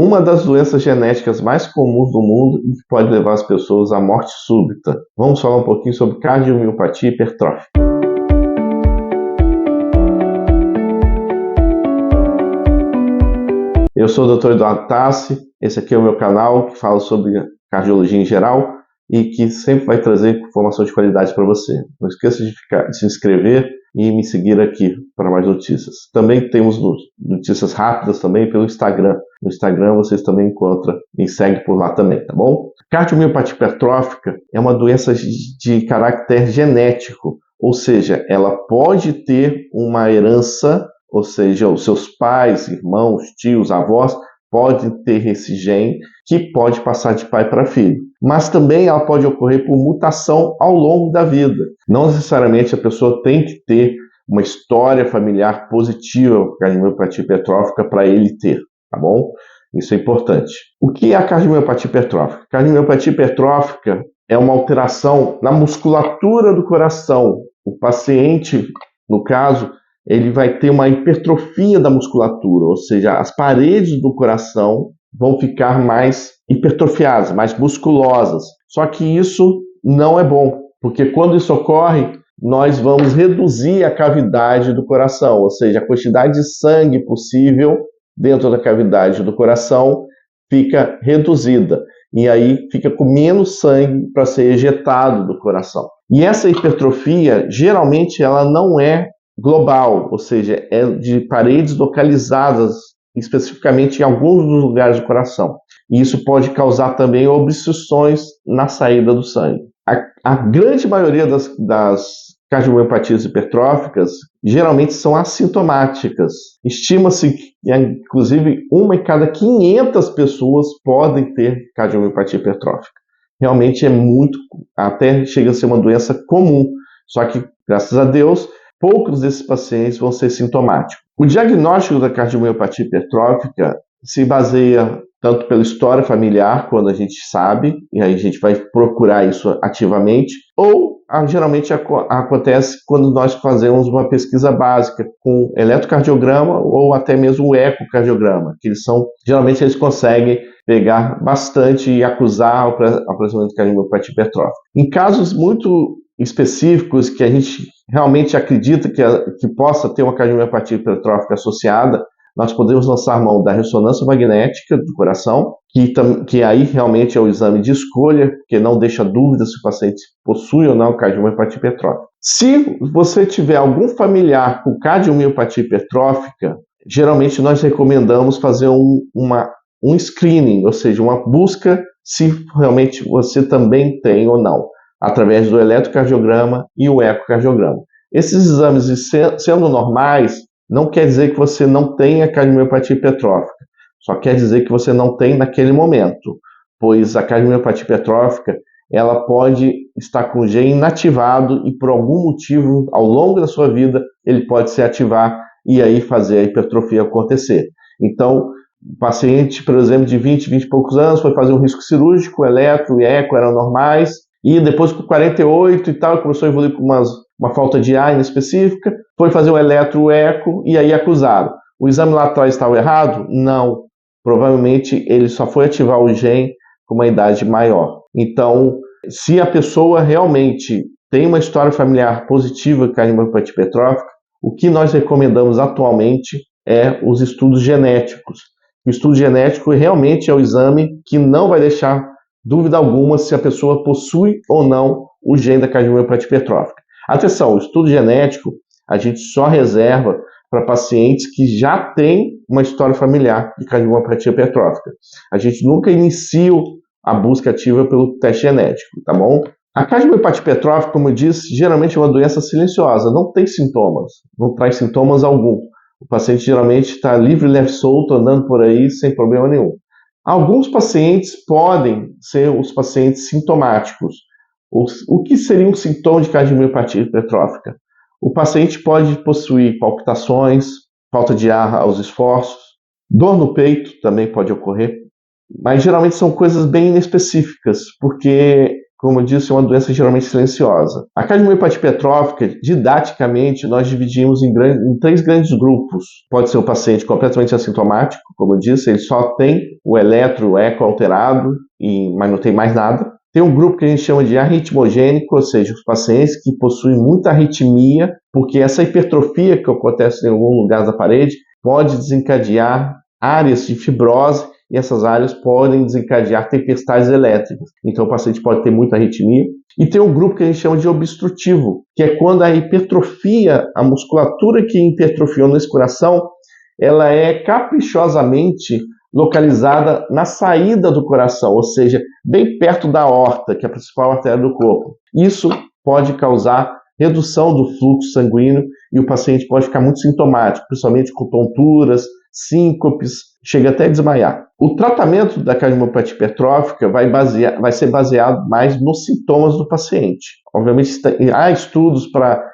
uma das doenças genéticas mais comuns do mundo e que pode levar as pessoas à morte súbita. Vamos falar um pouquinho sobre cardiomiopatia hipertrófica. Eu sou o Dr. Eduardo Tassi, esse aqui é o meu canal que fala sobre cardiologia em geral e que sempre vai trazer informação de qualidade para você. Não esqueça de se inscrever e me seguir aqui para mais notícias. Também temos notícias rápidas também pelo Instagram. No Instagram vocês também encontram e seguem por lá também, tá bom? Cardiomiopatia hipertrófica é uma doença de caráter genético, ou seja, ela pode ter uma herança, ou seja, os seus pais, irmãos, tios, avós podem ter esse gene que pode passar de pai para filho. Mas também ela pode ocorrer por mutação ao longo da vida. Não necessariamente a pessoa tem que ter uma história familiar positiva com cardiomiopatia hipertrófica para ele ter, tá bom? Isso é importante. O que é a cardiomiopatia hipertrófica? A cardiomiopatia hipertrófica é uma alteração na musculatura do coração. O paciente, no caso, ele vai ter uma hipertrofia da musculatura, ou seja, as paredes do coração vão ficar mais hipertrofiadas, mais musculosas. Só que isso não é bom, porque quando isso ocorre, nós vamos reduzir a cavidade do coração, ou seja, a quantidade de sangue possível dentro da cavidade do coração fica reduzida. E aí fica com menos sangue para ser ejetado do coração. E essa hipertrofia, geralmente, ela não é global, ou seja, é de paredes localizadas especificamente em alguns dos lugares do coração. E isso pode causar também obstruções na saída do sangue. A grande maioria das cardiomiopatias hipertróficas geralmente são assintomáticas. Estima-se que, inclusive, 1 em cada 500 pessoas podem ter cardiomiopatia hipertrófica. Realmente é muito, até chega a ser uma doença comum. Só que, graças a Deus, poucos desses pacientes vão ser sintomáticos. O diagnóstico da cardiomiopatia hipertrófica se baseia tanto pela história familiar, quando a gente sabe, e aí a gente vai procurar isso ativamente, ou geralmente acontece quando nós fazemos uma pesquisa básica com eletrocardiograma ou até mesmo o ecocardiograma, que geralmente eles conseguem pegar bastante e acusar o aparecimento de cardiomiopatia hipertrófica. Em casos muito específicos que a gente realmente acredita que possa ter uma cardiomiopatia hipertrófica associada, nós podemos lançar mão da ressonância magnética do coração, que aí realmente é o exame de escolha, porque não deixa dúvida se o paciente possui ou não cardiomiopatia hipertrófica. Se você tiver algum familiar com cardiomiopatia hipertrófica, geralmente nós recomendamos fazer um screening, ou seja, uma busca se realmente você também tem ou não, através do eletrocardiograma e o ecocardiograma. Esses exames, sendo normais, não quer dizer que você não tenha cardiomiopatia hipertrófica, só quer dizer que você não tem naquele momento, pois a cardiomiopatia hipertrófica ela pode estar com o gene inativado e por algum motivo, ao longo da sua vida, ele pode se ativar e aí fazer a hipertrofia acontecer. Então, o paciente, por exemplo, de 20 e poucos anos, foi fazer um risco cirúrgico, eletro e eco eram normais, e depois com 48 e tal, começou a evoluir com uma falta de ar específica, foi fazer o eletro-eco e aí acusaram. O exame lá atrás estava errado? Não. Provavelmente ele só foi ativar o gene com uma idade maior. Então, se a pessoa realmente tem uma história familiar positiva de cardiomiopatia hipertrófica, o que nós recomendamos atualmente é os estudos genéticos. O estudo genético realmente é o exame que não vai deixar dúvida alguma se a pessoa possui ou não o gene da cardiomiopatia hipertrófica. Atenção, o estudo genético a gente só reserva para pacientes que já têm uma história familiar de cardiomiopatia hipertrófica. A gente nunca inicia a busca ativa pelo teste genético, tá bom? A cardiomiopatia hipertrófica, como eu disse, geralmente é uma doença silenciosa, não tem sintomas, não traz sintomas algum. O paciente geralmente está livre, leve, solto, andando por aí sem problema nenhum. Alguns pacientes podem ser os pacientes sintomáticos. O que seria um sintoma de cardiomiopatia hipertrófica? O paciente pode possuir palpitações, falta de ar aos esforços, dor no peito também pode ocorrer, mas geralmente são coisas bem inespecíficas, porque como eu disse, é uma doença geralmente silenciosa. A cardiomiopatia hipertrófica, didaticamente, nós dividimos em 3 grandes grupos. Pode ser o paciente completamente assintomático, como eu disse, ele só tem o eletro, o eco alterado, mas não tem mais nada. Tem um grupo que a gente chama de arritmogênico, ou seja, os pacientes que possuem muita arritmia, porque essa hipertrofia que acontece em algum lugar da parede pode desencadear áreas de fibrose, e essas áreas podem desencadear tempestades elétricas. Então o paciente pode ter muita arritmia. E tem um grupo que a gente chama de obstrutivo, que é quando a hipertrofia, a musculatura que hipertrofiou nesse coração, ela é caprichosamente localizada na saída do coração, ou seja, bem perto da aorta, que é a principal artéria do corpo. Isso pode causar redução do fluxo sanguíneo e o paciente pode ficar muito sintomático, principalmente com tonturas, síncopes, chega até a desmaiar. O tratamento da cardiomiopatia hipertrófica vai ser baseado mais nos sintomas do paciente. Obviamente, há estudos para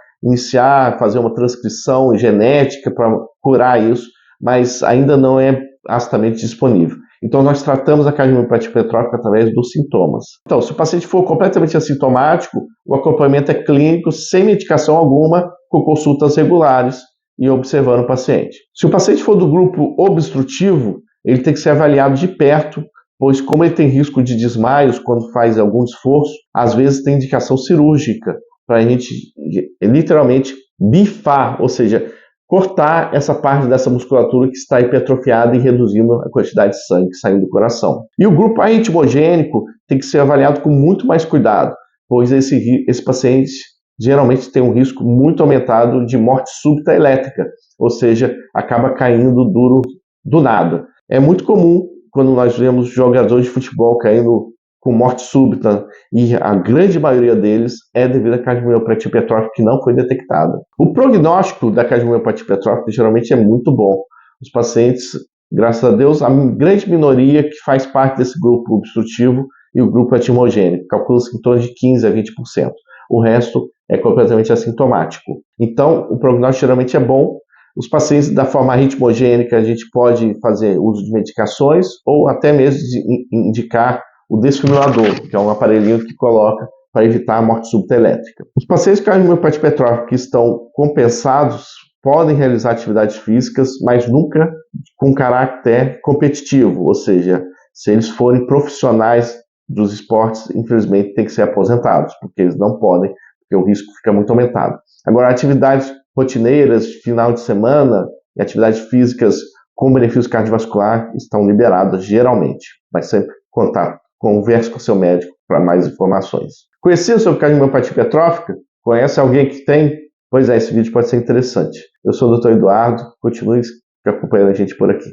fazer uma transcrição genética para curar isso, mas ainda não é astamente disponível. Então, nós tratamos a cardiomiopatia hipertrófica através dos sintomas. Então, se o paciente for completamente assintomático, o acompanhamento é clínico, sem medicação alguma, com consultas regulares e observando o paciente. Se o paciente for do grupo obstrutivo, ele tem que ser avaliado de perto, pois como ele tem risco de desmaios quando faz algum esforço, às vezes tem indicação cirúrgica para a gente literalmente bifar, ou seja, cortar essa parte dessa musculatura que está hipertrofiada e reduzindo a quantidade de sangue saindo do coração. E o grupo arritmogênico tem que ser avaliado com muito mais cuidado, pois esse paciente geralmente tem um risco muito aumentado de morte súbita elétrica, ou seja, acaba caindo duro do nada. É muito comum quando nós vemos jogadores de futebol caindo com morte súbita, e a grande maioria deles é devido à cardiomiopatia hipertrófica que não foi detectada. O prognóstico da cardiomiopatia hipertrófica geralmente é muito bom. Os pacientes, graças a Deus, a grande minoria que faz parte desse grupo obstrutivo e o grupo arritmogênico, calcula-se em torno de 15% a 20%. O resto é completamente assintomático. Então, o prognóstico geralmente é bom. Os pacientes da forma arritmogênica, a gente pode fazer uso de medicações ou até mesmo indicar o desfibrilador, que é um aparelhinho que coloca para evitar a morte súbita elétrica. Os pacientes com cardiomiopatia hipertrófica que estão compensados podem realizar atividades físicas, mas nunca com caráter competitivo, ou seja, se eles forem profissionais dos esportes, infelizmente tem que ser aposentados, porque eles não podem, porque o risco fica muito aumentado. Agora, atividades rotineiras, final de semana e atividades físicas com benefício cardiovascular estão liberadas geralmente, mas sempre converse com seu médico para mais informações. Conhecia sobre cardiomiopatia hipertrófica? Conhece alguém que tem? Pois é, esse vídeo pode ser interessante. Eu sou o Dr. Eduardo, continue acompanhando a gente por aqui.